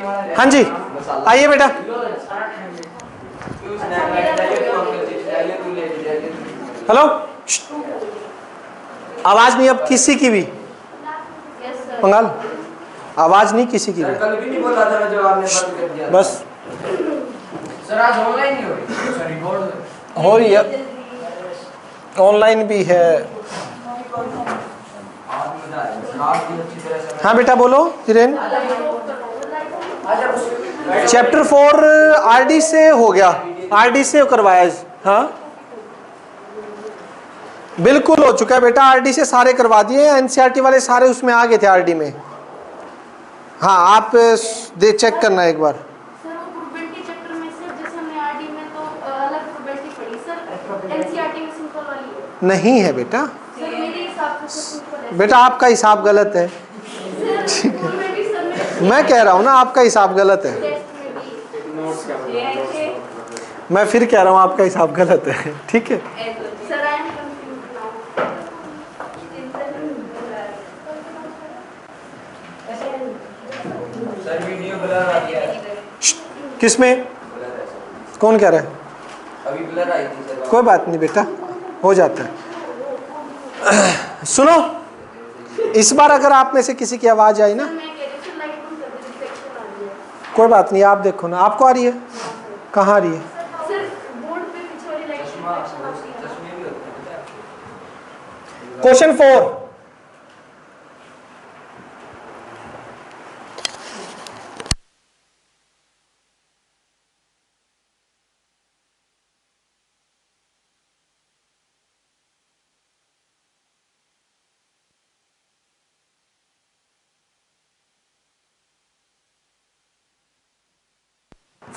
हाँ जी आइए बेटा। हेलो, आवाज नहीं अब किसी की भी, पंगाल आवाज नहीं किसी की भी। कल भी नहीं बोला था जो आपने बंद कर दिया बस सर आज ऑनलाइन नहीं हो रही हो रही है, ऑनलाइन भी है। हाँ बेटा बोलो हिरेन। चैप्टर 4 आरडी से हो गया, आरडी से करवाया। हाँ बिल्कुल हो चुका है बेटा, आरडी से सारे करवा दिए, एनसीईआरटी वाले सारे उसमें आ गए थे आरडी में। हाँ आप दे चेक करना एक बार। नहीं है बेटा, बेटा आपका हिसाब गलत है। ठीक है मैं कह रहा हूँ ना आपका हिसाब गलत है, मैं फिर कह रहा हूँ आपका हिसाब गलत है। ठीक है सर वीडियो ब्लर आ गया है। किसमें कौन कह रहा है? अभी ब्लर आई थी सर। कोई बात नहीं बेटा हो जाता है। सुनो इस बार अगर आप में से किसी की आवाज आई ना, कोई बात नहीं आप देखो ना, आपको आ रही है? कहाँ आ रही है? Question 4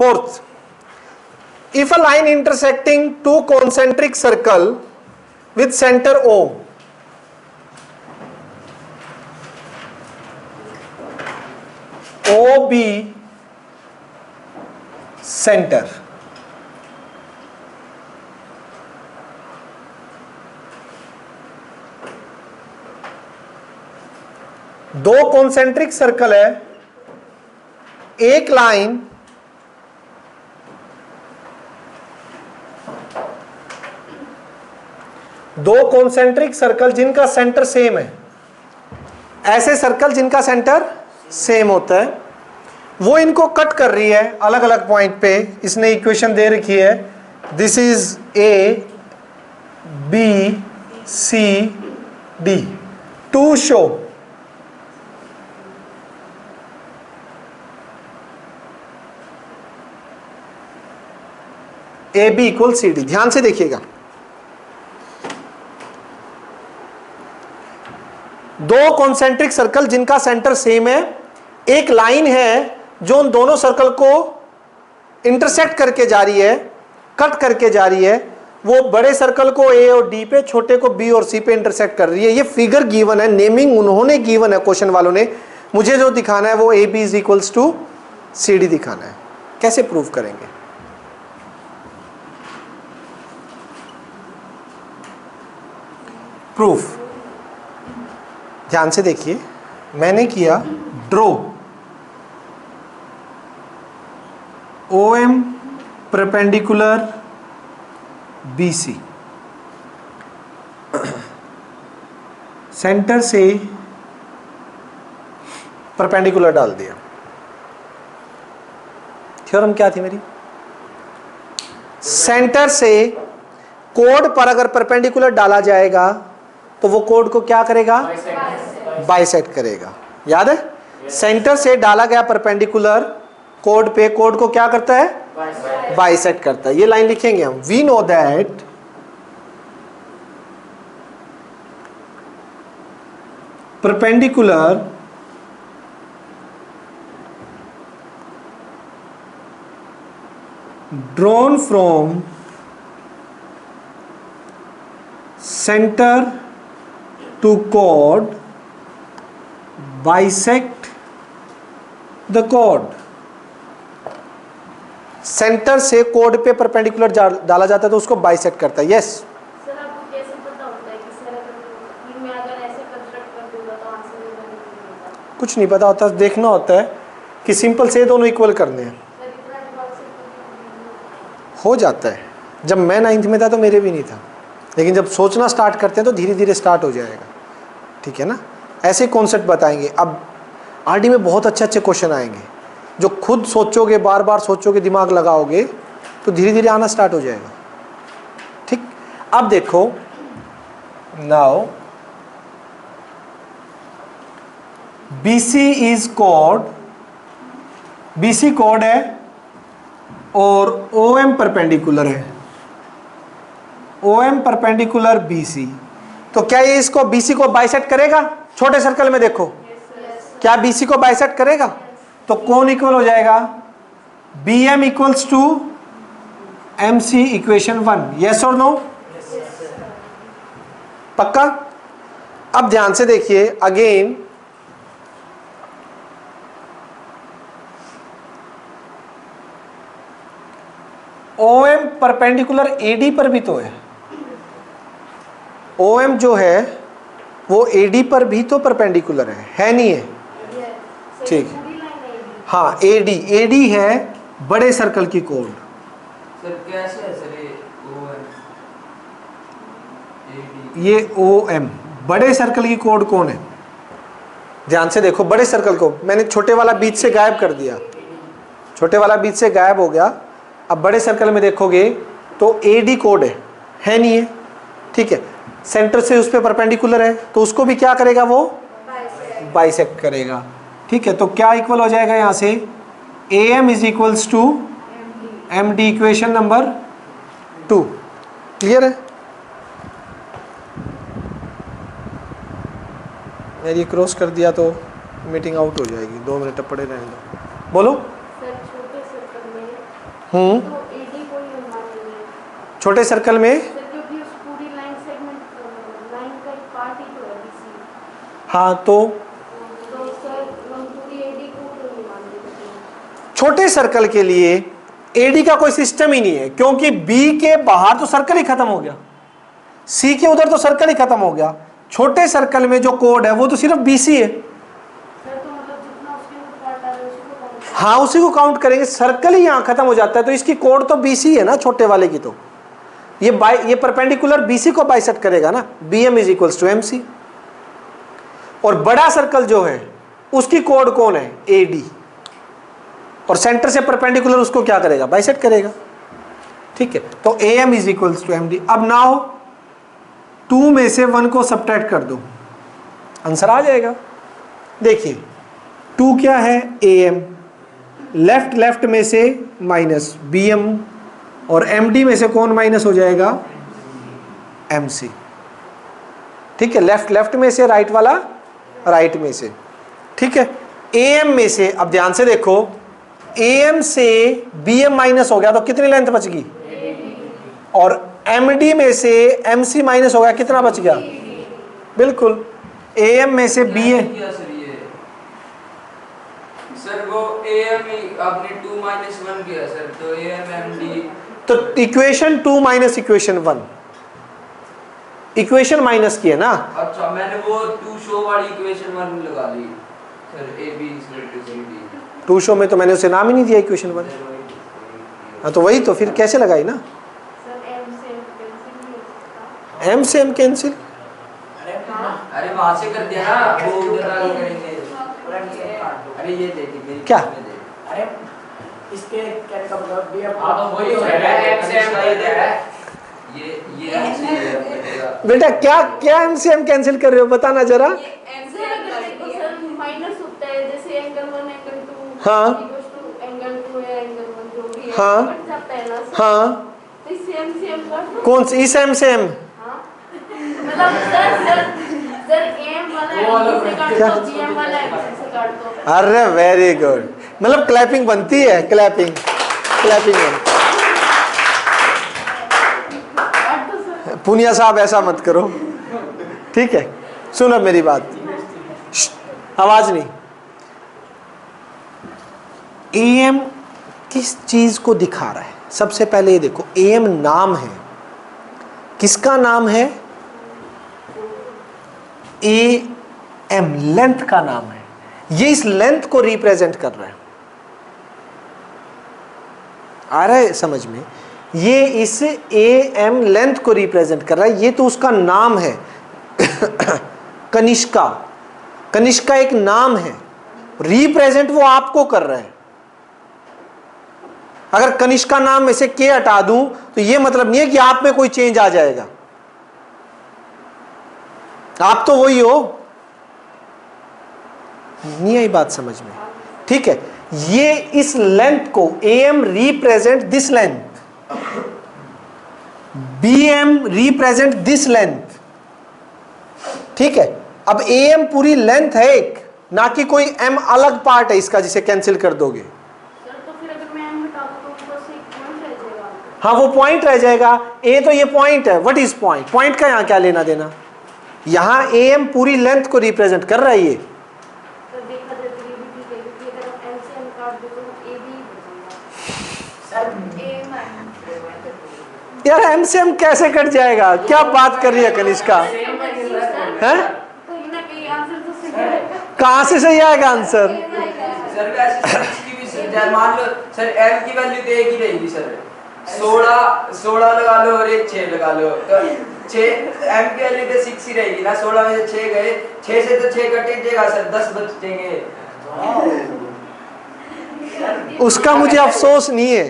Fourth, if a line intersecting two concentric circle with center O OB center दो कॉन्सेंट्रिक सर्कल है, एक लाइन दो कॉन्सेंट्रिक सर्कल जिनका सेंटर सेम है, ऐसे सर्कल जिनका सेंटर सेम होता है, वो इनको कट कर रही है अलग अलग पॉइंट पे। इसने इक्वेशन दे रखी है, this is A B C D to show A B equal C D. ध्यान से देखिएगा, दो कॉन्सेंट्रिक सर्कल जिनका सेंटर सेम है, एक लाइन है जो उन दोनों सर्कल को इंटरसेक्ट करके जा रही है, कट करके जा रही है। वो बड़े सर्कल को ए और डी पे, छोटे को बी और सी पे इंटरसेक्ट कर रही है। ये फिगर गिवन है, नेमिंग उन्होंने गिवन है क्वेश्चन वालों ने। मुझे जो दिखाना है वो A B is equals to C D दिखाना है। कैसे प्रूव करेंगे? प्रूफ ध्यान से देखिए, मैंने किया draw OM perpendicular BC, centre से परपेंडिकुलर डाल दिया। थ्योरम क्या थी मेरी? सेंटर से कोड पर अगर परपेंडिकुलर डाला जाएगा तो वो कोड को क्या करेगा? बाइसेक्ट करेगा। याद है? सेंटर से डाला गया परपेंडिकुलर कोड पे, कोड को क्या करता है? बाइसेक्ट करता है। ये लाइन लिखेंगे हम, we know that perpendicular drawn from centre to chord bisect the chord। Centre से कोड पे परपेंडिकुलर डाला जाता है तो उसको बाइसेक्ट करता है। यस सर आपको कैसे पता होता है कि सर मैं अगर ऐसे कंस्ट्रक्ट कर दूंगा तो आंसर मिलेगा? कुछ नहीं पता होता, देखना होता है कि सिंपल से दोनों इक्वल करने हैं? सर इतना दिमाग से तो हो जाता है। जब मैं 9th में था तो मेरे भी नहीं था, लेकिन जब सोचना स्टार्ट करते हैं तो धीरे धीरे स्टार्ट हो जाएगा। ठीक है ना? ऐसे कॉन्सेप्ट बताएंगे। अब आरडी में बहुत अच्छे अच्छे क्वेश्चन आएंगे, जो खुद सोचोगे, बार बार सोचोगे, दिमाग लगाओगे तो धीरे धीरे आना स्टार्ट हो जाएगा। ठीक, अब देखो, now BC is code, BC code है और ओएम परपेंडिकुलर है, ओएम परपेंडिकुलर बीसी। तो क्या ये इसको बीसी को बाइसेक्ट करेगा? छोटे सर्कल में देखो, क्या बीसी को बाइसेक्ट करेगा? तो कौन इक्वल हो जाएगा? BM equals to MC equation 1। Yes और नो? पक्का? अब ध्यान से देखिए अगेन, ओएम परपेंडिकुलर एडी पर भी तो है। ओएम जो है वो एडी पर भी तो परपेंडिकुलर है नहीं है? ठीक, पूरी लाइन है ये। हाँ एडी, एडी है बड़े सर्कल की कोड। सर कैसे है सर ये ओएम बड़े सर्कल की कोड कौन है? ध्यान से देखो, बड़े सर्कल को मैंने छोटे वाला बीच से गायब कर दिया, छोटे वाला बीच से गायब हो गया। अब बड़े सर्कल में देखोगे तो एडी कोड है नहीं है? ठीक है, सेंटर से उस पर परपेंडिकुलर है तो उसको भी क्या करेगा? वो बाइसेक्ट करेगा। ठीक है, तो क्या इक्वल हो जाएगा यहाँ से? A M is equals to M D, equation number 2। Clear है? मेरी क्रॉस कर दिया तो मीटिंग आउट हो जाएगी, 2 मिनट पड़े रहने दो। बोलो। सर छोटे सर्कल में तो एडी कोई अनुमान नहीं है छोटे सर्कल में सर, क्योंकि उस पूरी लाइन सेगमेंट लाइन का एक पार्ट ही तो है बीसी। हाँ, तो सर हम पूरी एडी को अनुमान लेते हैं। छोटे सर्कल के लिए एडी का कोई सिस्टम ही नहीं है, क्योंकि बी के बाहर तो सर्कल ही खत्म हो गया, सी के उधर तो सर्कल ही खत्म हो गया। छोटे सर्कल में जो कोड है वो तो सिर्फ बीसी है। सर तो मतलब जितना उसके अंदर पार्ट आ रहा है उसी को काउंट करें। हाँ, उसी को काउंट करेंगे, सर्कल ही यहाँ खत्म हो जाता है, तो इसकी कोड तो बीसी है ना छोटे वाले की। तो ये परपेंडिकुलर बीसी को बाइसेक्ट करेगा ना, BM is equals to MC. और बड़ा सर्कल जो है उसकी कोड कौन है? एडी। और सेंटर से परपेंडिकुलर उसको क्या करेगा? बाइसेक्ट करेगा। ठीक है, तो A M is equals to M D. अब नाउ 2 में से 1 को सब्ट्रैक्ट कर दो, आंसर आ जाएगा। देखिए 2 क्या है? ए एम, लेफ्ट लेफ्ट में से माइनस बी एम, और एम डी में से कौन माइनस हो जाएगा? M C. ठीक है, लेफ्ट लेफ्ट में से, राइट वाला राइट में से। ठीक है, ए एम में से, अब ध्यान से देखो, ए एम से बी एम माइनस हो गया तो कितनी लेंथ बच गई? और एम डी में से एम सी माइनस हो गया, कितना बच गया? बिल्कुल, ए एम में से बी एम। सर वो एएम आपने 2 - 1 किया सर, तो एएम एमडी, तो equation 2 minus equation 1, equation minus की है ना। अच्छा मैंने वो 2 शो वाली इक्वेशन 1 लगा ली sir, A B is equal to D. 2 show में तो मैंने उसे नाम ही नहीं दिया इक्वेशन 1। हाँ, तो वही तो फिर कैसे लगाई ना? सर एम से कैंसिल नहीं हो सकता। एम से एम कैंसिल। अरे वहां से कर दिया ना, वो उधर आगे करेंगे। अरे ये दे दी मेरी, क्या? अरे इसके क्या का मतलब भी हां तो वही हो रहा है, एम से एम कर दिया है ये एम से। बेटा क्या क्या एम से एम कैंसिल कर रहे हो, बताना जरा। सर माइनस होता है, जैसे एंगल 1 एंगल 2 हाँ। इक्वल्स टू एंगल 2 या एंगल 1 जो भी है हाँ। कट जाता है ना सर। हाँ, तो सेम सेम कर दो। कौन सी? इस एम से एम? हाँ मतलब सर एम वाला एम से काट क्या? दो, बीएम वाला एम से काट दो। अरे वेरी गुड, मतलब क्लैपिंग बनती है, क्लैपिंग क्लैपिंग काट दो सर। पुनिया साहब ऐसा मत करो, ठीक है? सुनो मेरी बात, आवाज नहीं। एम किस चीज को दिखा रहा है? सबसे पहले ये देखो, एम नाम है, किसका नाम है? ए एम, लेंथ का नाम है। ये इस लेंथ को रिप्रेजेंट कर रहा है। आ रहा है समझ में? ये इस ए एम लेंथ को रिप्रेजेंट कर रहा है, ये तो उसका नाम है कनिष्का। कनिष्का एक नाम है, रिप्रेजेंट वो आपको कर रहा है। अगर कनिष्का नाम में से के हटा दूं तो ये मतलब नहीं है कि आप में कोई चेंज आ जाएगा, आप तो वही हो। नहीं आई बात समझ में? ठीक है, ये इस लेंथ को A M represent this length, B M represent this length. ठीक है, अब ए एम पूरी लेंथ है एक, ना कि कोई एम अलग पार्ट है इसका जिसे कैंसिल कर दोगे। सर तो फिर अगर मैं एम हटा दूं तो बस एक पॉइंट रह जाएगा। हाँ वो पॉइंट रह जाएगा। ए तो ये पॉइंट है, व्हाट इज पॉइंट? पॉइंट का यहां क्या लेना देना? यहां ए एम पूरी लेंथ को रिप्रेजेंट कर रहा है ये। तो देखा जाए तो ये भी ठीक है, क्योंकि अगर हम एम से एम काट दें तो ए भी बचेगा। सर ए यार एम से एम कैसे कट जाएगा? क्या बात कर रही है कनिष्का? हैं? कहीं ना कहीं आंसर तो सही है। कहां से सही आएगा आंसर? सर वैसे इसकी भी सर मान लो सर एम की वैल्यू तो एक ही रहेगी सर, 16 लगा लो और एक 6 लगा लो, तो 6 एम की वैल्यू तो 6 ही रहेगी ना। 16 में से 6 गए, 6 से तो 6 कट जाएगा सर, 10 बचेंगे। उसका मुझे अफसोस नहीं है,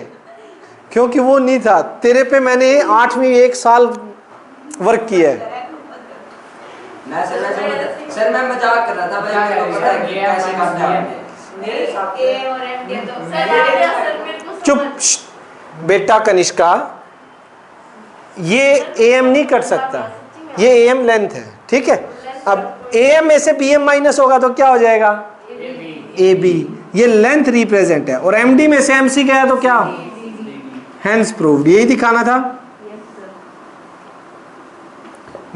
क्योंकि वो नहीं था तेरे पे। मैंने 8वीं 1 साल वर्क किया है। सर मैं मजाक कर रहा था भाई, मेरे को पता है कि कैसे करना है। ए और एम के तो सर आ गया सर मेरे को समझ। चुप बेटा कनिष्का, ये ए एम नहीं कट सकता, ये ए एम लेंथ है। ठीक है, अब ए एम में से बी एम माइनस होगा तो क्या हो जाएगा? A B. ये लेंथ रिप्रेजेंट है, और एम डी में से एम सी गया तो क्या? Hence proved. यही दिखाना था,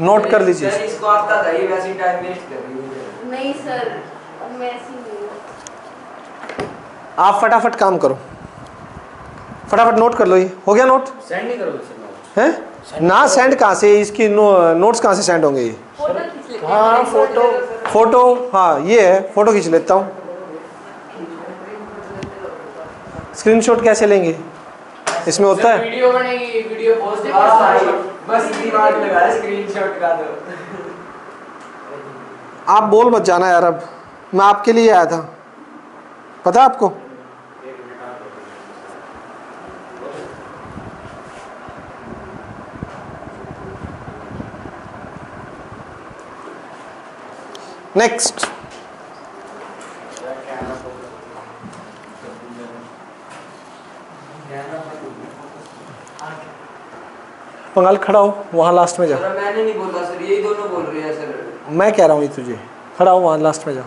नोट कर लीजिए। सर इसको आता था, ये वैसे टाइम वेस्ट कर रही है। नहीं सर, मैं ऐसी नहीं हूं। आप फटाफट काम करो, फटाफट नोट कर लो। ये हो गया नोट? सेंड नहीं करोगे सर नोट? हैं ना, सेंड कहाँ से? इसकी नोट्स कहाँ से सेंड होंगे? ये फोटो खींच लेते हैं। हाँ फोटो, हाँ ये है, फोटो खींच लेता हूँ। स्क्रीनशॉट कैसे लेंगे? इसमें होता है वीडियो बनेगी, वीडियो पोस्ट बस दिमाग लगा स्क्रीनशॉट का दो। आप बोल मत जाना यार, अब मैं आपके लिए आया था, पता है आपको? नेक्स्ट, पंगाल खड़ा हो, वहां लास्ट में जा। सर मैंने नहीं बोला सर, यही दोनों बोल रहे हैं सर। मैं कह रहा हूँ ये तुझे, खड़ा हो वहां लास्ट में जा।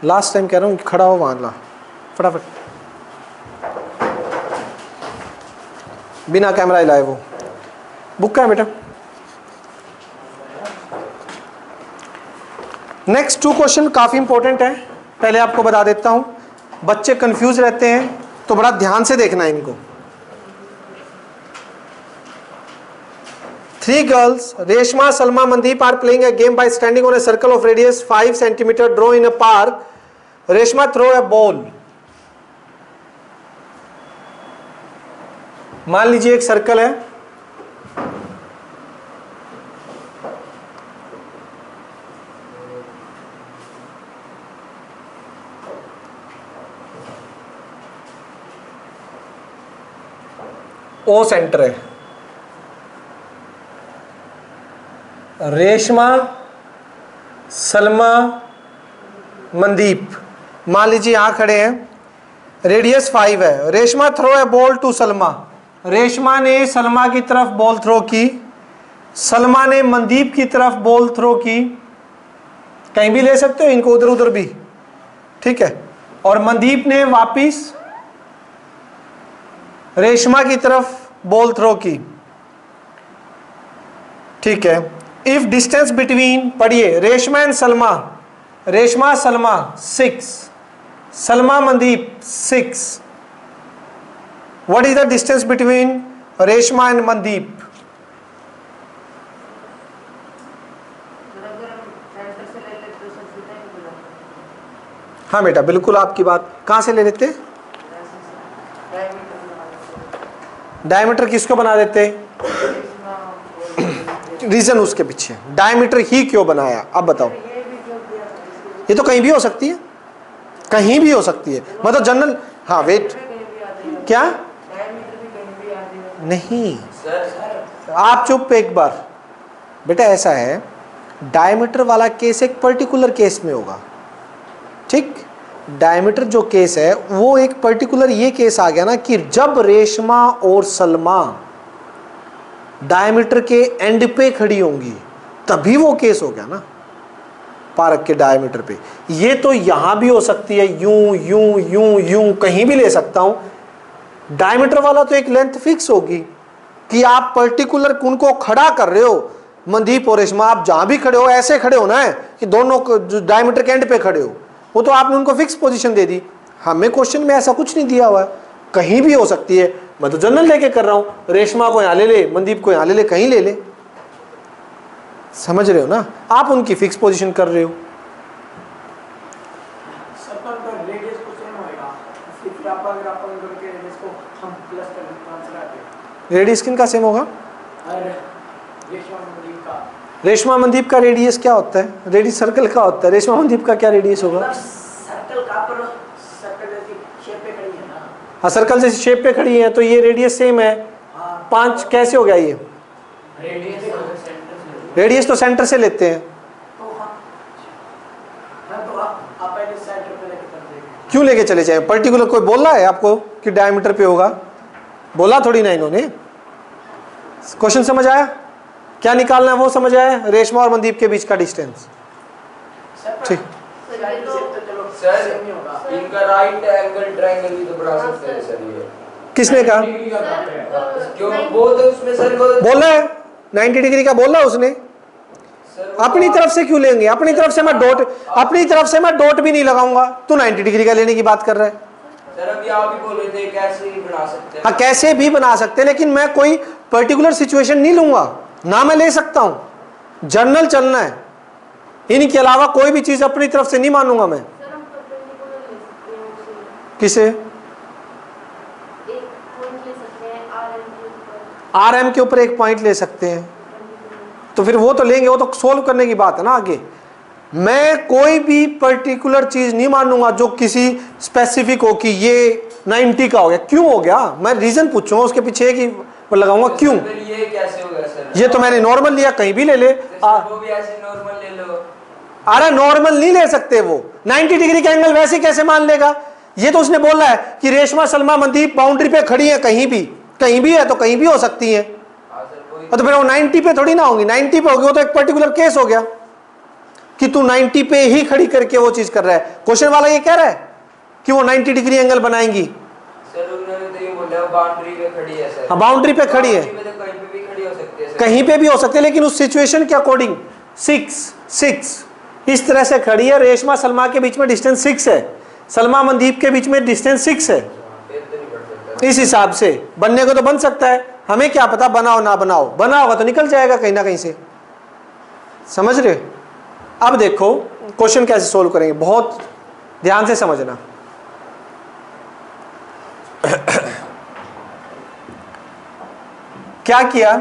लास्ट टाइम कह रहा हूँ खड़ा हो वहां, ला फटाफट, बिना कैमरा हिलाए। वो बुक का है बेटा। नेक्स्ट 2 क्वेश्चन काफ़ी इंपॉर्टेंट है, पहले आपको बता देता हूं। बच्चे कंफ्यूज रहते हैं तो बड़ा ध्यान से देखना है इनको। 3 girls, Reshma, Salma, Mandeep are playing a game by standing on a circle of radius 5 centimetre draw in a park. Reshma throw a ball. मान लीजिए एक सर्कल है, ओ सेंटर है, रेशमा, सलमा, मनदीप मान लीजिए यहां खड़े हैं, रेडियस 5 है। Reshma throw a ball to Salma. Reshma ने सलमा की तरफ बॉल थ्रो की, सलमा ने मनदीप की तरफ बॉल थ्रो की। कहीं भी ले सकते हो इनको, उधर उधर भी, ठीक है। और मनदीप ने वापिस रेशमा की तरफ बॉल थ्रो की, ठीक है। इफ डिस्टेंस बिटवीन, पढ़िए, Reshma and Salma, Reshma Salma 6, Salma Mandeep 6, what is the distance between Reshma and Mandeep? हाँ बेटा बिल्कुल आपकी बात, कहाँ से ले लेते? डायमीटर किसको बना देते? रीजन उसके पीछे, डायमीटर ही क्यों बनाया अब बताओ? ये तो कहीं भी हो सकती है, कहीं भी हो सकती है, मतलब जनरल। हाँ वेट, क्या नहीं, आप चुप एक बार बेटा। ऐसा है, डायमीटर वाला केस एक पर्टिकुलर केस में होगा, ठीक। डायमीटर जो केस है वो एक पर्टिकुलर ये केस आ गया ना कि जब रेशमा और सलमा डायमीटर के एंड पे खड़ी होंगी तभी वो केस हो गया ना, पारक के डायमीटर पे। ये तो यहां भी हो सकती है, यूं यूं यूं यूं कहीं भी ले सकता हूं। डायमीटर वाला तो एक लेंथ फिक्स होगी कि आप पर्टिकुलर उनको खड़ा कर रहे हो, मनदीप और रेशमा आप जहां भी खड़े हो ऐसे खड़े होना है कि दोनों डायमीटर के एंड पे खड़े हो, वो तो आपने उनको फिक्स पोजीशन दे दी। हमें क्वेश्चन में ऐसा कुछ नहीं दिया हुआ है, कहीं भी हो सकती है। मैं तो जनरल लेके कर रहा हूं, रेशमा को यहां ले ले, मनदीप को यहां ले ले, कहीं ले ले, समझ रहे हो ना? आप उनकी फिक्स पोजीशन कर रहे हो। सर्कल का रेडियस को सेम होएगा, सिर्फ यहाँ पर अपन करके रेडियस को हम प्लस कर देते हैं, आंसर आते हैं। रेडियस किनका सेम होगा? और रेशमा मनदीप का, रेशमा मनदीप का रेडियस क्या होता है? रेडियस सर्कल का होता है, रेशमा मनदीप का क्या रेडियस होगा? सर्कल का, पर सर्कल जैसी शेप पे खड़ी है ना। हाँ सर्कल जैसी शेप पे खड़ी है तो ये रेडियस सेम है। 5 कैसे हो गया ये? रेडियस तो सेंटर से लेते हैं। तो आप पहले सेंटर पे लेके चलते हैं। क्यों लेके चले जाए? पर्टिकुलर कोई बोल रहा है आपको कि डायमीटर पे होगा? बोला थोड़ी ना इन्होंने। क्वेश्चन समझ आया? क्या निकालना है वो समझ आया? रेशमा और मनदीप के बीच का डिस्टेंस, ठीक। सर इनका राइट एंगल ट्रायंगल भी तो बना सकते हैं सर ये। किसने कहा? क्यों बोल दो उसमें सर, बोला है 90 डिग्री का बोला उसने। अपनी तरफ से क्यों लेंगे? अपनी तरफ से मैं डॉट भी नहीं लगाऊंगा, तू 90 डिग्री का लेने की बात कर रहा है। सर अभी आप ही बोल रहे थे कैसे ही बना सकते हैं। हाँ कैसे भी बना सकते हैं, लेकिन मैं कोई पर्टिकुलर सिचुएशन नहीं लूंगा ना, मैं ले सकता हूं, जनरल चलना है, इनके अलावा कोई भी चीज अपनी तरफ से नहीं मानूंगा मैं। सर हम परपेंडिकुलर ले सकते हैं उसे, किसे? एक पॉइंट ले सकते हैं आरएम के ऊपर, आरएम के ऊपर एक पॉइंट ले सकते हैं, तो फिर वो तो लेंगे, वो तो सोल्व करने की बात है ना आगे। मैं कोई भी पर्टिकुलर चीज नहीं मानूंगा जो किसी स्पेसिफिक हो कि ये 90 का हो गया। क्यों हो गया? मैं रीजन पूछूंगा, उसके पीछे की लगाऊंगा क्यों। ये कैसे हो गया सर? ये तो मैंने नॉर्मल लिया, कहीं भी ले ले। वो भी ऐसे नॉर्मल ले लो। अरे नॉर्मल नहीं ले सकते, वो 90 डिग्री का एंगल वैसे कैसे मान लेगा? ये तो उसने बोला है कि रेशमा सलमा मनदीप बाउंड्री पे खड़ी है, कहीं भी है तो कहीं भी हो सकती है, तो फिर वो 90 पे थोड़ी ना होंगी। 90 पे होगी वो तो एक पर्टिकुलर केस हो गया कि तू 90 पे ही खड़ी करके वो चीज कर रहा है। क्वेश्चन वाला ये कह रहा है कि वो 90 डिग्री एंगल बनाएंगी। सर उन्होंने तो ये बोला बाउंड्री पे खड़ी है सर। हाँ बाउंड्री पे खड़ी है, बाउंड्री पे तो कहीं पे भी खड़ी हो सकती है सर। कहीं पे भी हो सकते हैं, लेकिन उस सिचुएशन के अकॉर्डिंग 6 इस तरह से खड़ी है। रेशमा सलमा के बीच में डिस्टेंस 6 है, सलमा मनदीप के बीच में डिस्टेंस 6 है। इस हिसाब से बनने को तो बन सकता है, हमें क्या पता बनाओ ना बनाओ, बना होगा तो निकल जाएगा कहीं ना कहीं से, समझ रहे? अब देखो क्वेश्चन कैसे सोल्व करेंगे, बहुत ध्यान से समझना। क्या किया?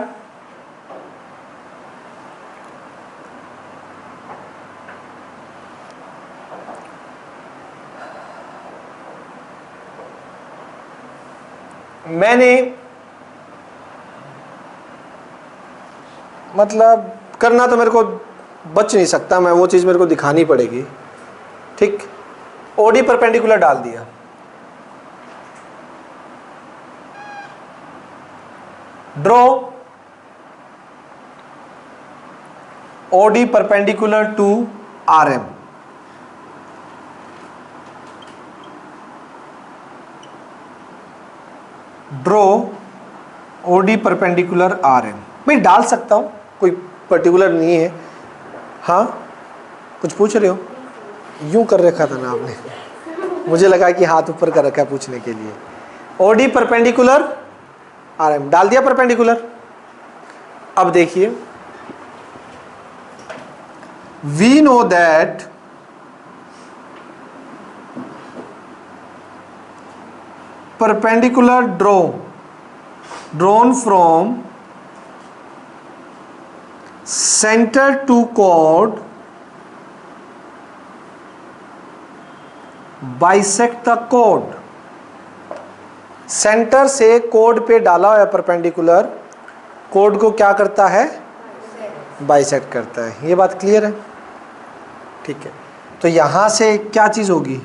मैंने मतलब करना तो मेरे को बच नहीं सकता, मैं वो चीज़ मेरे को दिखानी पड़ेगी, ठीक। ओडी परपेंडिकुलर डाल दिया, draw OD perpendicular to RM. Draw OD perpendicular RM. मैं डाल सकता हूं, कोई पर्टिकुलर नहीं है। हाँ कुछ पूछ रहे हो? यूं कर रखा था ना आपने, मुझे लगा कि हाथ ऊपर कर रखा है पूछने के लिए। ओडी परपेंडिकुलर आरएम डाल दिया परपेंडिकुलर। अब देखिए, we know that perpendicular drawn from centre to chord bisect the chord. Centre से कोड पे डाला हुआ परपेंडिकुलर कोड को क्या करता है, बाइसेक्ट करता है। ये बात क्लियर है, ठीक है। तो यहां से क्या चीज होगी,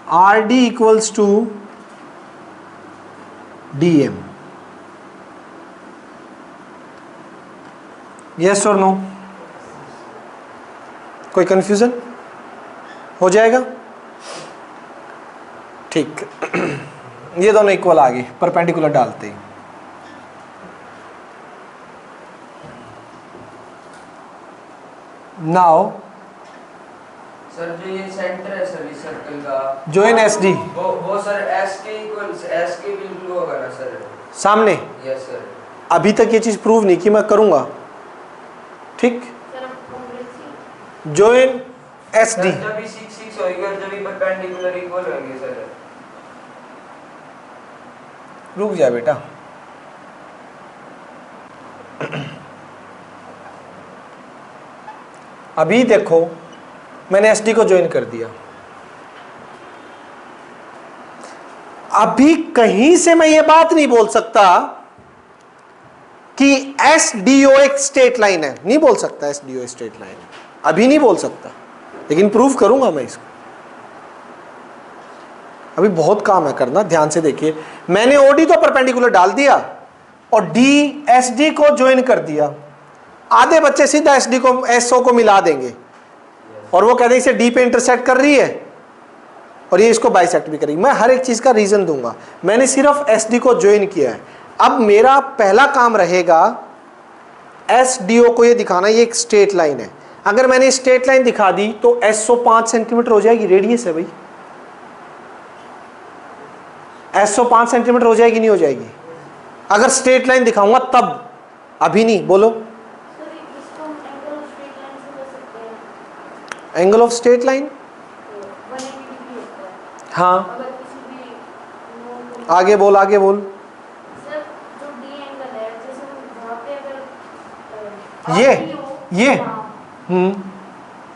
R D equals to D M. Yes और नो, कोई कंफ्यूजन हो जाएगा, ठीक। ये दोनों इक्वल आ गए परपेंडिकुलर डालते ही। नाउ सर जो ये सेंटर है सर इस सर्कल का, join SD वो सर एस के बिल्कुल होगा ना सर सामने। Yes sir. अभी तक ये चीज प्रूव नहीं की, मैं करूंगा, ठीक। सर अब कॉन्ग्रेसी join SD जब भी 6 6 होएगा और जब भी परपेंडिकुलर इक्वल होंगे सर। रुक जा बेटा, अभी देखो मैंने SD को ज्वाइन कर दिया। अभी कहीं से मैं ये बात नहीं बोल सकता कि SDO एक स्ट्रेट लाइन है, नहीं बोल सकता SDO एक स्ट्रेट लाइन है, अभी नहीं बोल सकता, लेकिन प्रूफ करूंगा मैं इसको। अभी बहुत काम है करना, ध्यान से देखिए। मैंने OD तो परपेंडिकुलर डाल दिया और SD को ज्वाइन कर दिया। आधे बच्चे सीधा SD को SO को मिला देंगे और वो कहते हैं इसे D पे इंटरसेक्ट कर रही है और ये इसको बाइसेक्ट भी करेगी। मैं हर एक चीज का रीजन दूंगा, मैंने सिर्फ SD को ज्वाइन किया है। अब मेरा पहला काम रहेगा SDO को ये दिखाना, ये एक स्ट्रेट लाइन है। अगर मैंने स्ट्रेट लाइन दिखा दी तो SO 5 सेंटीमीटर हो जाएगी, रेडियस है भाई। SO 5 सेंटीमीटर हो जाएगी, नहीं हो जाएगी? अगर स्ट्रेट लाइन दिखाऊंगा तब, अभी नहीं। बोलो। सर इसको हम एंगल ऑफ स्ट्रेट लाइन से कर सकते हैं। Angle of straight line, 180 degree होता है। हाँ, अगर किसी भी नॉन आगे बोल, आगे बोल। सर जो डी एंगल है, जैसे हम वहाँ पे अगर ये RD हो, ये हाँ,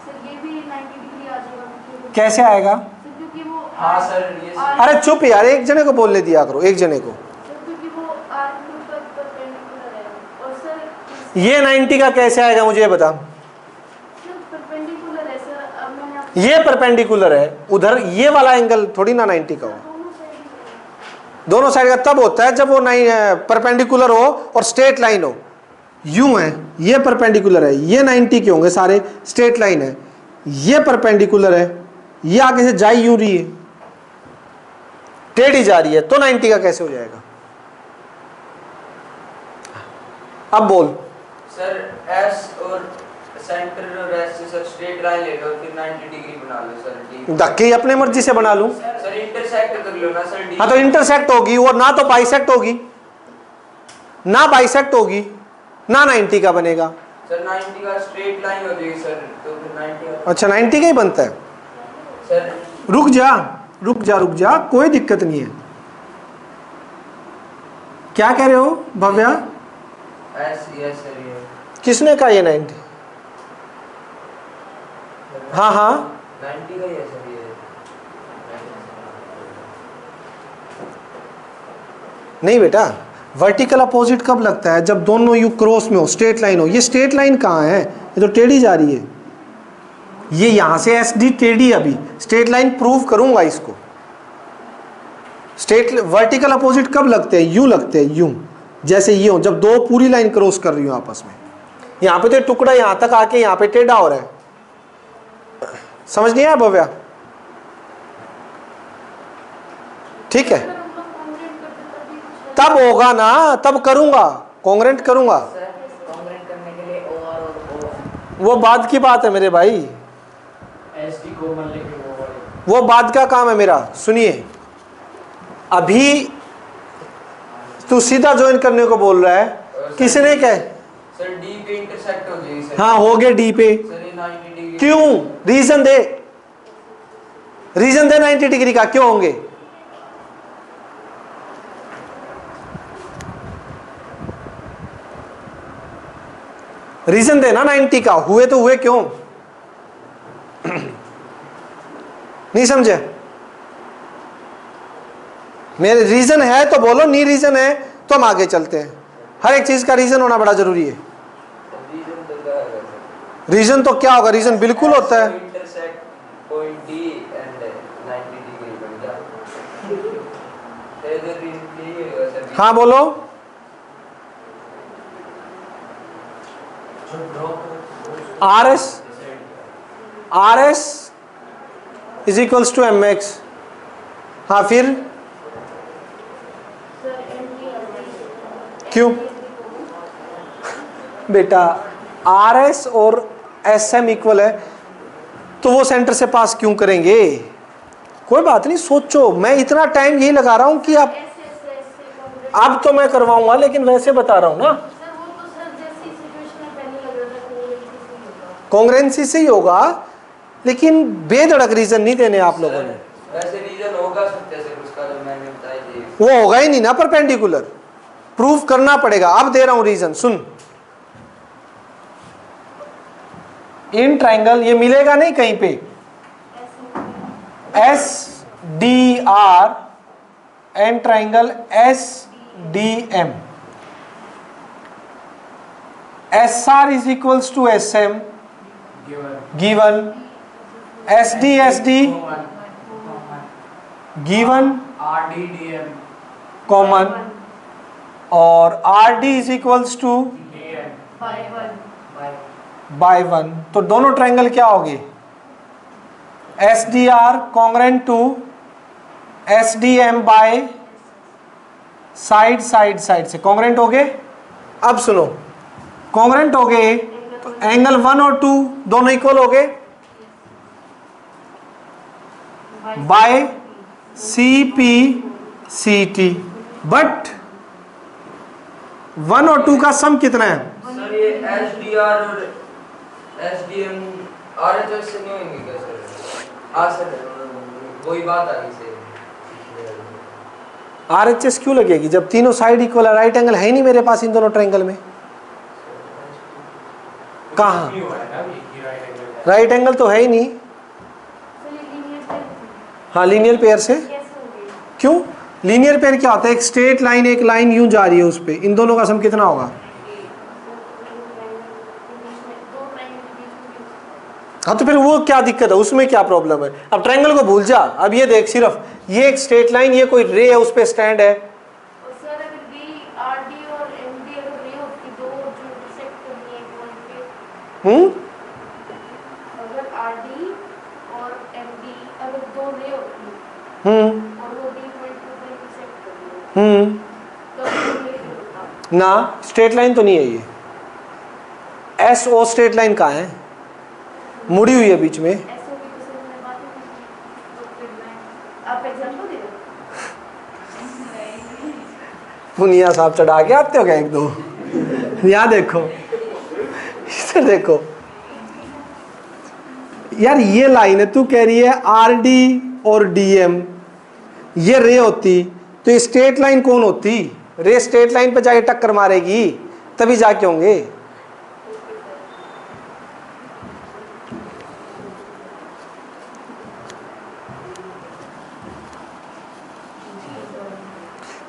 सर ये भी 90 डिग्री आ जाएगा क्योंकि वो- कैसे आएगा? सर क्योंकि वो हाँ सर, ये R- अरे चुप यार, एक जने को बोलने दिया करो, एक जने को। सर क्योंकि वो R के ऊपर परपेंडिकुलर है और सर ये 90 का कैसे आएगा मुझे ये बता। परपेंडिकुलर है सर। अब मैंने आपको ये परपेंडिकुलर है, उधर ये वाला एंगल थोड़ी ना 90 का हो। दोनों साइड दोनों साइड का तब होता है जब वो नहीं परपेंडिकुलर हो और स्ट्रेट लाइन हो। यूं है, ये परपेंडिकुलर है, ये 90 के होंगे सारे, स्ट्रेट लाइन है। ये परपेंडिकुलर है, ये आगे से जा यूं रही है, टेढ़ी जा रही है, तो 90 का कैसे हो जाएगा? अब बोल। सर एस और सेंटर और एस से सर स्ट्रेट लाइन ले लो, फिर 90 डिग्री बना लो सर। डी धक्के ही अपने मर्जी से बना लूं। सर इंटरसेक्ट कर लो ना सर। डी हाँ तो इंटरसेक्ट होगी, और ना तो बाइसेक्ट होगी, ना बाइसेक्ट होगी, ना 90 का बनेगा। सर 90 का स्ट्रेट लाइन हो जाएगी सर, तो फिर 90 अच्छा 90 का ही बनता है। सर रुक जा रुक जा रुक जा, कोई दिक्कत नहीं है। क्या कह रहे हो भव्या? एस यस सर ये किसने कहा ये 90? हाँ हाँ 90 का ही है सर ये। नहीं बेटा, वर्टिकल अपोजिट कब लगता है? जब दोनों यू क्रॉस में हो, स्ट्रेट लाइन हो। ये स्ट्रेट लाइन कहाँ है? ये तो टेढ़ी जा रही है। ये यहां से SD टेढ़ी, अभी स्ट्रेट लाइन प्रूव करूंगा इसको। स्ट्रेट वर्टिकल अपोजिट कब लगते हैं? यूं लगते हैं, यूं, जैसे ये हो, जब दो पूरी लाइन क्रॉस कर रही हो आपस में। यहां पे तो टुकड़ा यहां तक आके यहां पे टेढ़ा हो रहा है। समझ नहीं आया भव्या? ठीक है, तब होगा ना, तब करूंगा, कॉन्ग्रेंट करूंगा। सर कॉन्ग्रेंट करने के लिए ओ आर और ओ वो बाद की बात है मेरे भाई, एसटी को मान लेके वो वाले वो बाद का काम है मेरा। सुनिए, अभी तू सीधा ज्वाइन करने को बोल रहा है, किसने कहे? सर डी पे इंटरसेक्ट हो जाएगी सर। हाँ हो गए डी पे। सर ये 90 डिग्री क्यों? रीजन दे, रीजन दे 90 डिग्री का क्यों होंगे? रीजन देना 90 का, हुए तो हुए क्यों? नहीं समझे? मेरे रीजन है तो बोलो, नहीं रीजन है तो हम आगे चलते हैं। हर एक चीज का रीजन होना बड़ा जरूरी है। रीजन तो क्या है सर? रीजन तो क्या होगा? रीजन बिल्कुल होता है। Intersect point D and 90 degree बन जाए। इधर रीजन यही होगा सर। हाँ बोलो। R S is equals to M X. हाँ फिर सर एमडी क्यों बेटा? आर एस और एस एम इक्वल है तो वो सेंटर से पास क्यों करेंगे? कोई बात नहीं, सोचो। मैं इतना टाइम यही लगा रहा हूं कि आप, अब तो मैं करवाऊंगा लेकिन वैसे बता रहा हूं ना, सर वो तो सर जैसी सिचुएशन में पहले लग रहा था वो कॉन्ग्रेंसी से ही होगा, लेकिन बेधड़क रीजन नहीं देने आप लोगों ने। वैसे रीजन होगा सत्य से उसका जो मैंने बताया थी। वो होगा ही नहीं ना परपेंडिकुलर, प्रूफ करना पड़ेगा। अब दे रहा हूं रीजन, सुन। इन ट्राइंगल ये मिलेगा नहीं कहीं पे, S D R and triangle S D M, S R is equals to S M given, S D given RDDM common, और R D is equals to by one. तो दोनों triangle क्या होगी? S D R congruent to S D M by side side side से congruent हो गए। अब सुनो, कॉन्ग्रेंट हो गए तो एंगल 1 और 2 दोनों इक्वल हो गए by C P C T. But 1 और 2 का सम कितना है? सर ये एसडीआर और एसडीएम आरएचएस से नहीं होंगे क्या सर? हाँ सर, वही बात आ गई सर। आरएचएस क्यों लगेगी जब तीनों साइड इक्वल है? राइट एंगल है ही नहीं मेरे पास इन दोनों ट्रायंगल में। कहाँ राइट एंगल तो है ही नहीं। हाँ लीनियर पेयर से क्यों? लीनियर पेयर क्या होता है? एक स्ट्रेट लाइन, एक लाइन यूं जा रही है उस पे, इन दोनों का सम कितना होगा? हाँ तो फिर वो क्या दिक्कत है, उसमें क्या प्रॉब्लम है? अब ट्रायंगल को भूल जा। अब ये देख, सिर्फ ये एक स्ट्रेट लाइन, ये कोई रे है उस पे स्टैंड है। सर अगर बी आर डी और एम डी अगर रे होती दो जो इंटरसेक्ट करनी है पॉइंट पे, अगर आर डी और एम डी अगर दो रे होती और वो डी पॉइंट पे इंटरसेक्ट करनी है तो वो रिलेशन होता। ना स्ट्रेट लाइन तो नहीं है ये। एस ओ स्ट्रेट लाइन कहाँ है? मुड़ी हुई है बीच में। ऐसे भी तो सर मैंने बात ही की तो फिर मैं आप एग्जांपल दे दो। पुनिया साहब चढ़ा के आते हो क्या एक दो? यहाँ देखो, इधर देखो यार, ये लाइन है, तू कह रही है आर डी और डी एम, ये रे होती तो ये स्ट्रेट लाइन कौन होती? रे स्ट्रेट लाइन पे जाके टक्कर मारेगी तभी जाके होंगे।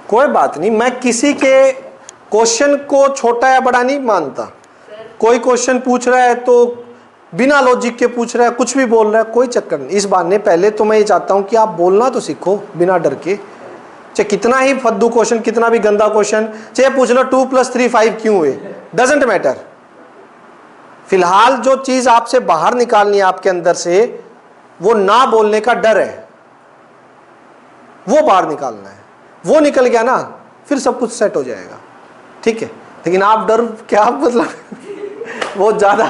कोई बात नहीं, मैं किसी के क्वेश्चन को छोटा या बड़ा नहीं मानता। कोई क्वेश्चन पूछ रहा है तो बिना लॉजिक के पूछ रहा है, कुछ भी बोल रहा है, कोई चक्कर नहीं। इस बहाने पहले तो मैं ये चाहता हूं कि आप बोलना तो सीखो बिना डर के। चाहे कितना ही फद्दू क्वेश्चन, कितना भी गंदा क्वेश्चन, चाहे पूछ लो 2 + 3 5 क्यों हुए, डजेंट मैटर। फिलहाल जो चीज आपसे बाहर निकालनी है आपके अंदर से, वो ना बोलने का डर है, वो बाहर निकालना है। वो निकल गया ना, फिर सब कुछ सेट हो जाएगा, ठीक है। लेकिन आप डर क्या मतलब बहुत ज्यादा,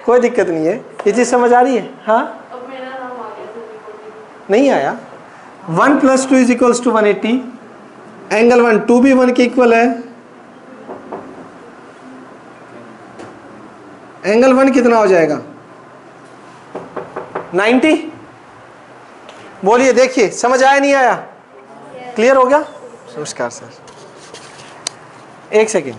कोई दिक्कत नहीं है, ये चीज समझ आ रही है? हाँ अब मेरा नाम आ गया सर रिकॉर्डिंग। नहीं आया? 1 + 2 = 180, एंगल 1 2 भी 1 के इक्वल है। एंगल 1 कितना हो जाएगा? 90। बोलिए, देखिए समझ आया नहीं आया? क्लियर हो गया? नमस्कार सर, एक सेकेंड।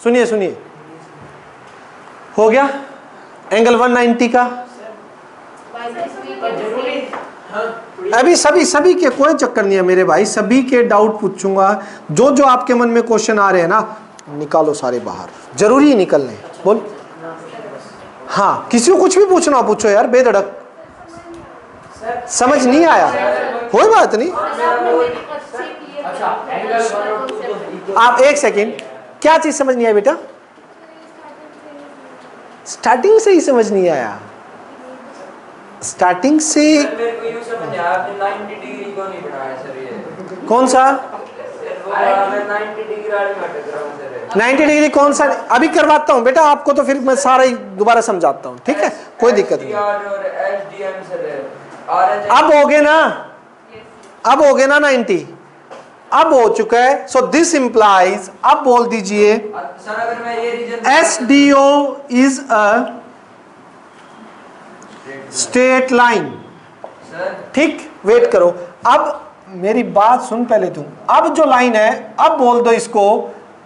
सुनिए सुनिए, हो गया एंगल 190 का। अभी सभी के कोई चक्कर नहीं है मेरे भाई, सभी के डाउट पूछूंगा। जो जो आपके मन में क्वेश्चन आ रहे हैं ना, निकालो सारे बाहर, जरूरी निकलने। बोल, हाँ किसी को कुछ भी पूछना पूछो यार, बेधड़क। समझ नहीं आया कोई बात नहीं। आप एक सेकेंड, क्या चीज समझ नहीं आया बेटा? स्टार्टिंग से ही समझ नहीं आया? स्टार्टिंग से मेरे को यूं समझ आया, आपने 90 डिग्री को नहीं बनाया सर ये। कौन सा मैं 90 डिग्री वाले में अटक रहा हूं सर। 90 डिग्री कौन सा? अभी करवाता हूँ बेटा आपको, तो फिर मैं सारा ही दोबारा समझाता हूँ, ठीक है, कोई दिक्कत नहीं। और एसडीएम सर आरएच अब हो गए ना, अब हो गए ना 90, अब हो चुका है। सो दिस इंप्लाइज, अब बोल दीजिए सर अगर मैं ये reason SDO is a straight line. Sir ठीक, वेट करो, अब मेरी बात सुन पहले तुम। अब जो लाइन है, अब बोल दो इसको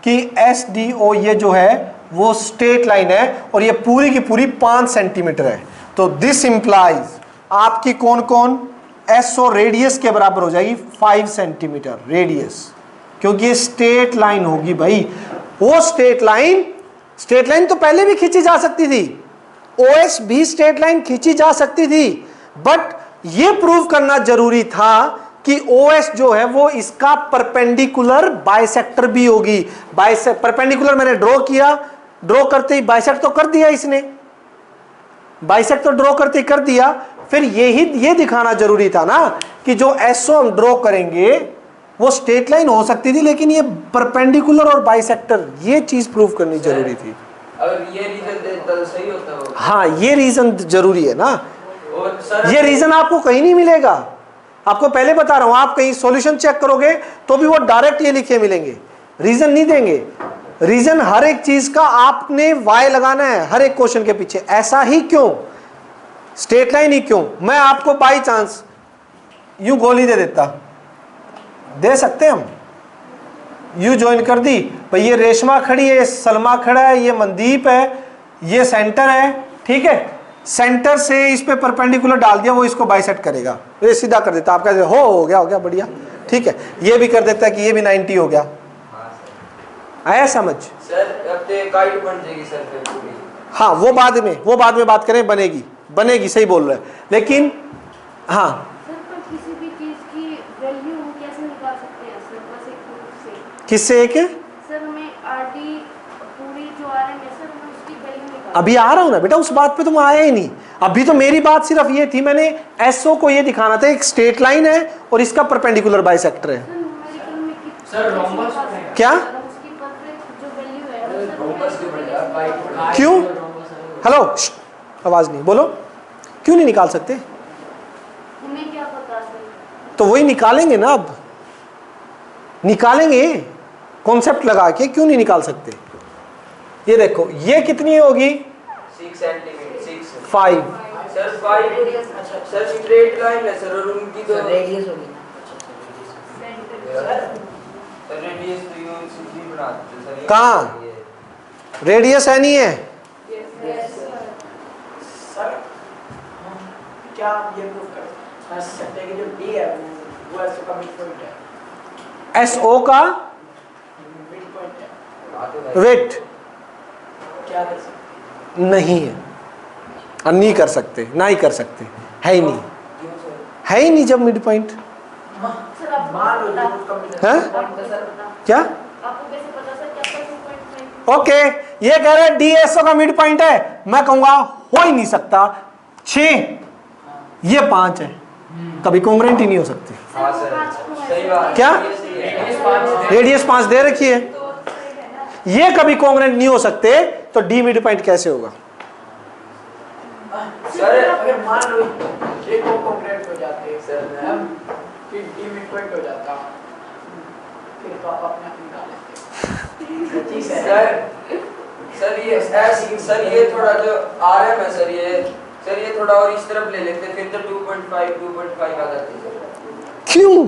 कि SDO ये जो है वो स्ट्रेट लाइन है और ये पूरी की पूरी 5 सेंटीमीटर है। तो दिस इंप्लाइज आपकी कौन कौन SO रेडियस के बराबर हो जाएगी 5 सेंटीमीटर रेडियस, क्योंकि ये स्ट्रेट लाइन होगी भाई। वो स्ट्रेट लाइन तो पहले भी खींची जा सकती थी, OS भी स्ट्रेट लाइन खींची जा सकती थी, बट ये प्रूव करना जरूरी था कि OS जो है वो इसका परपेंडिकुलर बाइसेक्टर भी होगी। परपेंडिकुलर मैंने ड्रॉ किया, ड्रॉ करते ही बाइसेक्ट तो कर दिया इसने, बाइसेक्ट तो ड्रॉ करते ही कर दिया। फिर ये दिखाना जरूरी था ना कि जो SO हम ड्रॉ करेंगे वो स्ट्रेट लाइन हो सकती थी, लेकिन ये परपेंडिकुलर और बाइसेक्टर, ये चीज प्रूव करनी जरूरी थी। अगर ये रीजन देता तो सही होता वो। हाँ, ये रीजन जरूरी है ना। और सर ये रीजन आपको कहीं नहीं मिलेगा, आपको पहले बता रहा हूं। आप कहीं सॉल्यूशन चेक करोगे तो भी वो डायरेक्ट ये लिखे मिलेंगे, रीजन नहीं देंगे। रीजन हर एक चीज का आपने वाई लगाना है हर एक क्वेश्चन के पीछे। ऐसा ही क्यों, स्ट्रेट लाइन ही क्यों? मैं आपको बाई चांस यूं गोली दे देता, दे सकते हम, यू ज्वाइन कर दी भाई, ये रेशमा खड़ी है, ये सलमा खड़ा है, ये मनदीप है, ये सेंटर है, ठीक है, सेंटर से इस पे परपेंडिकुलर डाल दिया, वो इसको बाइसेक्ट करेगा, ये सीधा कर देता। आप कहते हो गया बढ़िया, ठीक है। ये भी कर देता है कि ये भी 90 हो गया। आया समझ? सर अब तो काइट बन जाएगी सर फिर पूरी। हाँ, वो बाद में बात करें, बनेगी, सही बोल रहे हैं, लेकिन हाँ सर पर किसी भी चीज की वैल्यू हम कैसे निकाल सकते हैं सर? बस एक प्रूफ से। किससे एक है? सर हमें आरडी पूरी जो आ रही है सर, हमें उसकी वैल्यू निकाल। अभी आ रहा हूं ना बेटा, उस बात पे तुम आया ही नहीं। अभी तो मेरी बात सिर्फ ये थी, मैंने SO को ये दिखाना था, एक स्ट्रेट लाइन है और इसका परपेंडिकुलर बाइसेक्टर है। सर न्यूमेरिकल में सर, रोम्बस में क्या? उसकी परफेक्ट जो वैल्यू है वो सर रोम्बस के बढ़िया काइट क्यों? हेलो, आवाज नहीं, बोलो, क्यों नहीं निकाल सकते? हमें क्या पता सर? तो वही निकालेंगे ना, अब निकालेंगे कॉन्सेप्ट लगा के, क्यों नहीं निकाल सकते? ये देखो, ये कितनी होगी? 6 centimetre 6 5। Sir 5 sir straight line है सर, और उनकी तो रेडियस होगी। सर रेडियस तो यूं सीधी बनाते सर। ये कहाँ? ये रेडियस है नहीं है? सर क्या आप ये प्रूव कर सकते हैं कि जो D है वो SO का मिड पॉइंट है? SO का मिड पॉइंट है, बात है भाई। वेट क्या कर सकते हैं? नहीं है, और नहीं कर सकते, ना ही कर सकते, है ही नहीं, क्यों सर? है ही नहीं। जब मिड पॉइंट सर आपको मान लो पता? जो उसका मिड हैं? आपको कैसे पता? क्या? आपको कैसे पता सर क्या पर 2.5? ओके, ये कह रहे DSO का मिड पॉइंट है, मैं कहूंगा हो ही नहीं सकता। 6 ये 5 है, कभी कॉन्ग्रुएंट ही नहीं हो सकती। हाँ सर सही बात। क्या? ये सही है। रेडियस 5 दे रखी है, ये कभी कॉन्ग्रुएंट नहीं हो सकते, तो D मिड पॉइंट कैसे होगा? सर अगर मान लो ये को कॉन्ग्रुएंट हो जाते हैं सर, हम फिर D मिड पॉइंट हो जाता, फिर तो आप अपने आप निकाल लेते। ठीक है सर ये सर ये थोड़ा जो RM है सर, ये थोड़ा और इस तरफ ले लेते फिर तो 2.5 आ जाती है। क्यों?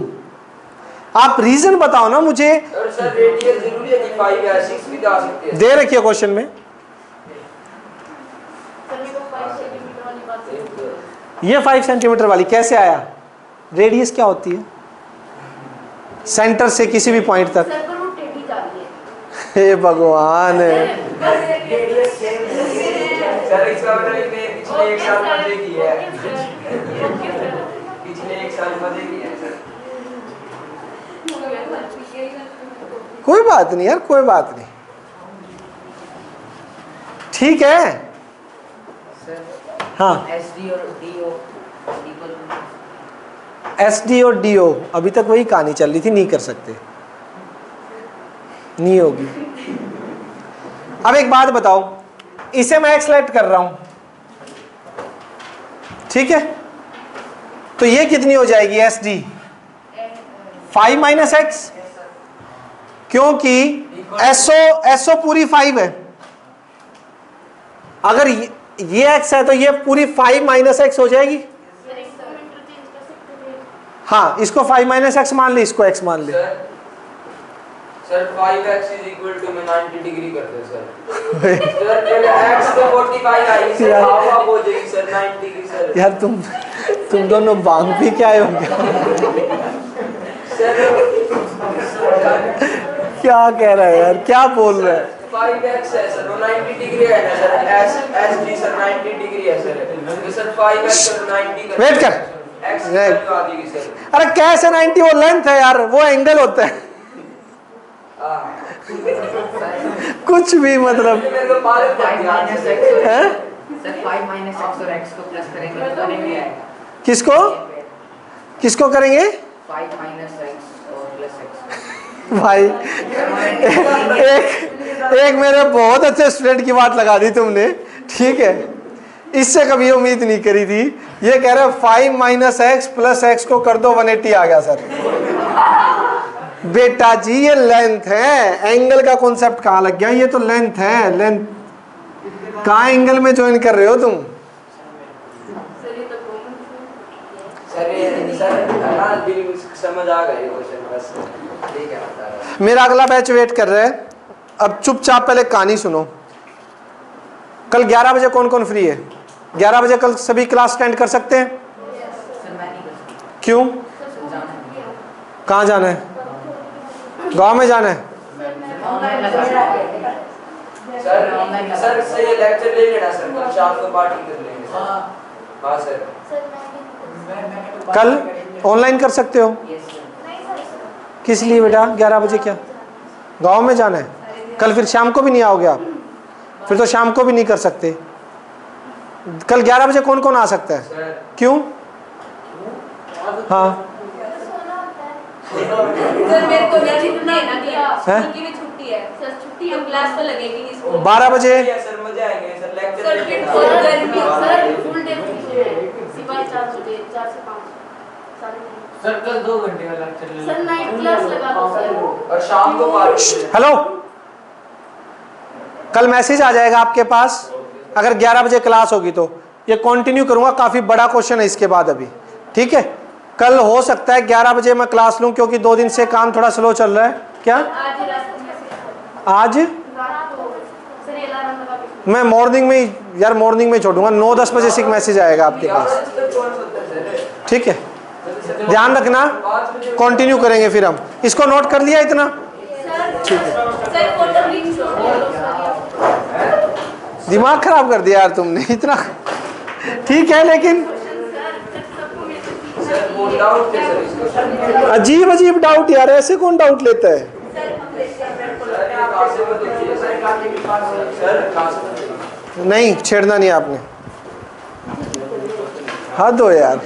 आप रीजन बताओ ना मुझे। और सर रेडियस जरूरी है कि 5 या 6 भी जा सकते हैं। दे रखिए क्वेश्चन में, सर मेरे को 5 सेंटीमीटर वाली बात है। ये 5 सेंटीमीटर वाली कैसे आया? रेडियस क्या होती है? सेंटर से किसी भी पॉइंट तक। सर पर वो टेढ़ी जा रही है। हे भगवान, सर इसका मतलब ये पिछले 1 साल मजे की है, पिछले 1 साल मजे की है सर। कोई बात नहीं यार, कोई बात नहीं, ठीक है। सर हाँ, SD और DO इक्वल SD और DO अभी तक वही कहानी चल रही थी, नहीं कर सकते, नहीं होगी। अब एक बात बताओ, इसे मैं एक्सलेट कर रहा हूं, ठीक है, तो ये कितनी हो जाएगी SD? 5 माइनस एक्स, क्योंकि SO पूरी 5 है। अगर ये x है तो ये पूरी 5 माइनस एक्स हो जाएगी। सर इसको इंटरचेंज कर सकते हैं। हाँ, इसको 5 माइनस एक्स मान ले, इसको x मान ले। Sir 5x is equal to में 90 डिग्री करते हैं सर। सर पहले x तो 45 आई, सर हाफ हाफ हो जाएगी सर 90 डिग्री सर। यार तुम दोनों बांग पी के आए हो क्या? क्या कह रहा है यार, क्या बोल रहा है? 5x है सर, वो 90 डिग्री है ना सर, SD सर 90 डिग्री है सर, तो सर 5x सर 90 कर वेट कर, x की वैल्यू आ जाएगी सर। अरे कैसे 90? वो लेंथ है यार, वो एंगल होता है। कुछ भी मतलब मेरे को मालूम था 5 ध्यान माइनस से। एक्स है? सर 5 माइनस एक्स और एक्स को प्लस करेंगे तो नहीं आएगा। किसको किसको करेंगे? 5 माइनस एक्स और प्लस एक्स। भाई एक मेरे बहुत अच्छे स्टूडेंट की बात लगा दी तुमने, ठीक है, इससे कभी उम्मीद नहीं करी थी। ये कह रहे 5 माइनस एक्स प्लस एक्स को कर दो 180 आ गया सर। बेटा जी ये लेंथ है, एंगल का कॉन्सेप्ट कहाँ लग गया? ये तो लेंथ है, लेंथ कहाँ एंगल में ज्वाइन कर रहे हो तुम? सर ये तो कॉमन सर ये सर ना बिल्कुल समझ आ गया ये क्वेश्चन, बस ठीक है बता रहा। मेरा अगला बैच वेट कर रहा है। अब चुपचाप पहले कहानी सुनो। कल 11 बजे कौन कौन फ्री है? 11 बजे कल सभी क्लास अटेंड कर सकते हैं? सर मैं नहीं कर सकता। क्यों? जाना है। कहाँ जाना है? गांव में जाना है? ऑनलाइन लगा सर से ये लेक्चर ले लेना सर, कल शाम को पार्टी कर लेंगे सर। हाँ सर। कल ऑनलाइन कर सकते हो? Yes sir. किस लिए बेटा? 11 बजे क्या गांव में जाना है? कल फिर शाम को भी नहीं आओगे आप? फिर तो शाम को भी नहीं कर सकते। कल 11 बजे कौन कौन आ सकता है? सर क्यों? हाँ सर मेरे को भी छुट्टी है ना भैया, हैं? स्कूल की भी छुट्टी है सर छुट्टी तो क्लास तो लगेगी नहीं स्कूल। 12 बजे सर मजे आएंगे सर, लेक्चर सर ले फिर लेना। फुल गर्मी हो सर फुल डे फ्री है, सिवाय 4 बजे 4 से 5 सारे दिन। सर कल 2 घंटे का लेक्चर ले सर नाइट क्लास लगा दो सर। और शाम को पार्टी। हेलो, कल मैसेज आ जाएगा आपके पास अगर 11 बजे क्लास होगी तो। ये कंटिन्यू करूंगा, काफी बड़ा क्वेश्चन है इसके बाद अभी, ठीक है। कल हो सकता है 11 बजे मैं क्लास लूं क्योंकि 2 दिन से काम थोड़ा स्लो चल रहा है। क्या आज ही रात को मैसेज आज? रात को सर ये अलार्म लगा के मैं मॉर्निंग में ही यार, मॉर्निंग में ही छोड़ूंगा। 9-10 बजे से एक मैसेज आएगा आपके पास, ठीक है। ध्यान रखना, कंटिन्यू करेंगे फिर हम। इसको नोट कर लिया इतना? ठीक है। सर फोटो लिंक छोड़ दो। दिमाग खराब कर दिया यार तुमने इतना। ठीक है, लेकिन सर वो डाउट थे सर इसको। अजीब अजीब डाउट यार, ऐसे कौन डाउट लेता है? नहीं छेड़ना नहीं आपने, हद हो यार।